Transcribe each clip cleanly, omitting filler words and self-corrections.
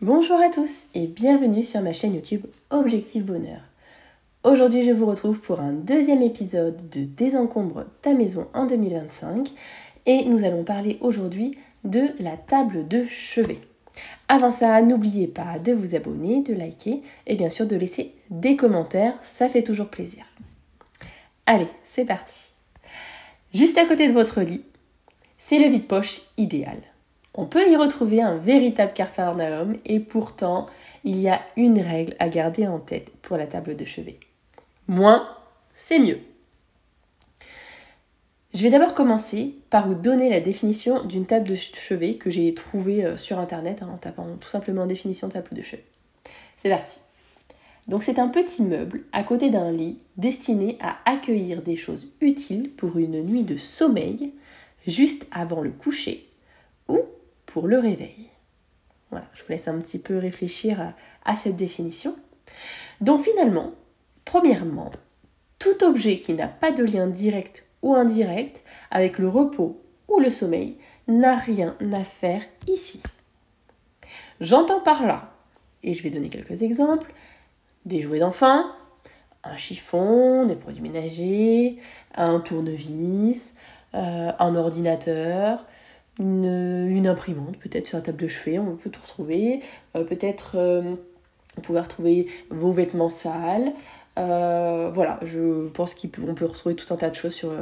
Bonjour à tous et bienvenue sur ma chaîne YouTube Objectif Bonheur. Aujourd'hui je vous retrouve pour un deuxième épisode de Désencombre ta maison en 2025 et nous allons parler aujourd'hui de la table de chevet. Avant ça, n'oubliez pas de vous abonner, de liker et bien sûr de laisser des commentaires, ça fait toujours plaisir. Allez, c'est parti. Juste à côté de votre lit, c'est le vide-poche idéal. On peut y retrouver un véritable capharnaüm et pourtant, il y a une règle à garder en tête pour la table de chevet. Moins, c'est mieux. Je vais d'abord commencer par vous donner la définition d'une table de chevet que j'ai trouvée sur internet en tapant tout simplement définition de table de chevet. C'est parti. Donc c'est un petit meuble à côté d'un lit destiné à accueillir des choses utiles pour une nuit de sommeil juste avant le coucher ou pour le réveil. Voilà, je vous laisse un petit peu réfléchir à cette définition. Donc finalement, premièrement, tout objet qui n'a pas de lien direct ou indirect avec le repos ou le sommeil n'a rien à faire ici. J'entends par là, et je vais donner quelques exemples, des jouets d'enfants, un chiffon, des produits ménagers, un tournevis, un ordinateur, une imprimante, peut-être sur la table de chevet, on peut tout retrouver. Vous pouvez retrouver vos vêtements sales. Voilà, je pense qu'on peut retrouver tout un tas de choses sur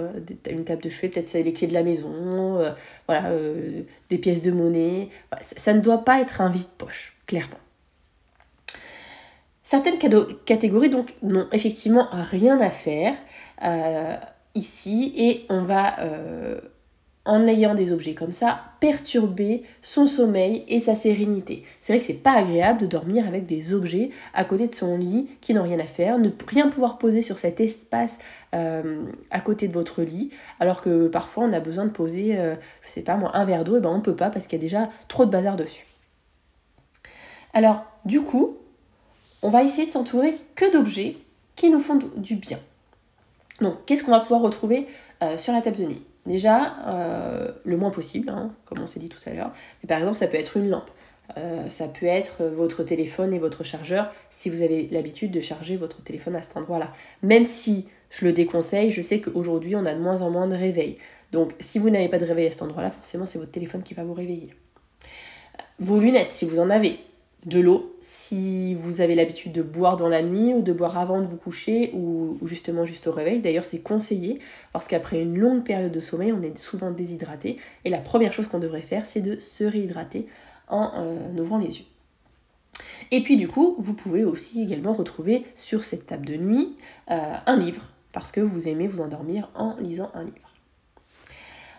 une table de chevet. Peut-être c'est les clés de la maison, des pièces de monnaie. Voilà, ça ne doit pas être un vide-poche, clairement. Certaines catégories donc n'ont effectivement rien à faire ici et on va en ayant des objets comme ça, perturber son sommeil et sa sérénité. C'est vrai que c'est pas agréable de dormir avec des objets à côté de son lit qui n'ont rien à faire, ne rien pouvoir poser sur cet espace à côté de votre lit, alors que parfois on a besoin de poser, je sais pas moi, un verre d'eau, et ben on peut pas parce qu'il y a déjà trop de bazar dessus. Alors, du coup, on va essayer de s'entourer que d'objets qui nous font du bien. Donc, qu'est-ce qu'on va pouvoir retrouver sur la table de nuit ? Déjà, le moins possible, comme on s'est dit tout à l'heure. Mais par exemple, ça peut être une lampe. Ça peut être votre téléphone et votre chargeur si vous avez l'habitude de charger votre téléphone à cet endroit-là. Même si je le déconseille, je sais qu'aujourd'hui, on a de moins en moins de réveils. Donc, si vous n'avez pas de réveil à cet endroit-là, forcément, c'est votre téléphone qui va vous réveiller. Vos lunettes, si vous en avez. De l'eau, si vous avez l'habitude de boire dans la nuit ou de boire avant de vous coucher ou justement juste au réveil. D'ailleurs, c'est conseillé parce qu'après une longue période de sommeil, on est souvent déshydraté. Et la première chose qu'on devrait faire, c'est de se réhydrater en ouvrant les yeux. Et puis du coup, vous pouvez aussi également retrouver sur cette table de nuit un livre parce que vous aimez vous endormir en lisant un livre.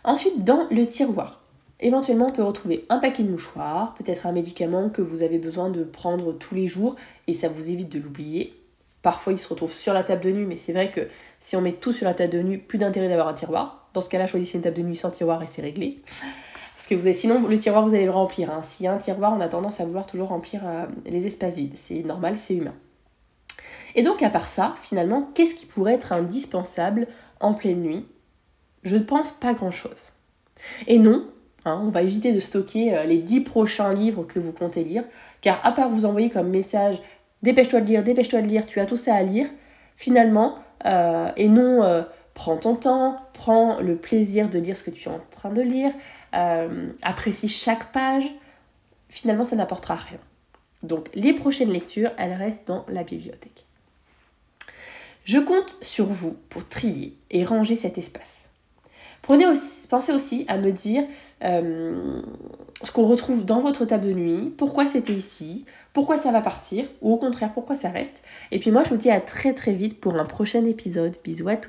Ensuite, dans le tiroir. Éventuellement, on peut retrouver un paquet de mouchoirs, peut-être un médicament que vous avez besoin de prendre tous les jours et ça vous évite de l'oublier. Parfois, il se retrouve sur la table de nuit, mais c'est vrai que si on met tout sur la table de nuit, plus d'intérêt d'avoir un tiroir. Dans ce cas-là, choisissez une table de nuit sans tiroir et c'est réglé. Parce que sinon, le tiroir, vous allez le remplir. S'il y a un tiroir, on a tendance à vouloir toujours remplir les espaces vides. C'est normal, c'est humain. Et donc, à part ça, finalement, qu'est-ce qui pourrait être indispensable en pleine nuit ? Je ne pense pas grand-chose. Et non, on va éviter de stocker les 10 prochains livres que vous comptez lire, car à part vous envoyer comme message « dépêche-toi de lire, tu as tout ça à lire », finalement, et non prends ton temps, prends le plaisir de lire ce que tu es en train de lire, apprécie chaque page, finalement ça n'apportera rien. Donc les prochaines lectures, elles restent dans la bibliothèque. Je compte sur vous pour trier et ranger cet espace. Pensez aussi à me dire ce qu'on retrouve dans votre table de nuit, pourquoi c'était ici, pourquoi ça va partir, ou au contraire, pourquoi ça reste. Et puis moi, je vous dis à très très vite pour un prochain épisode. Bisous à tous.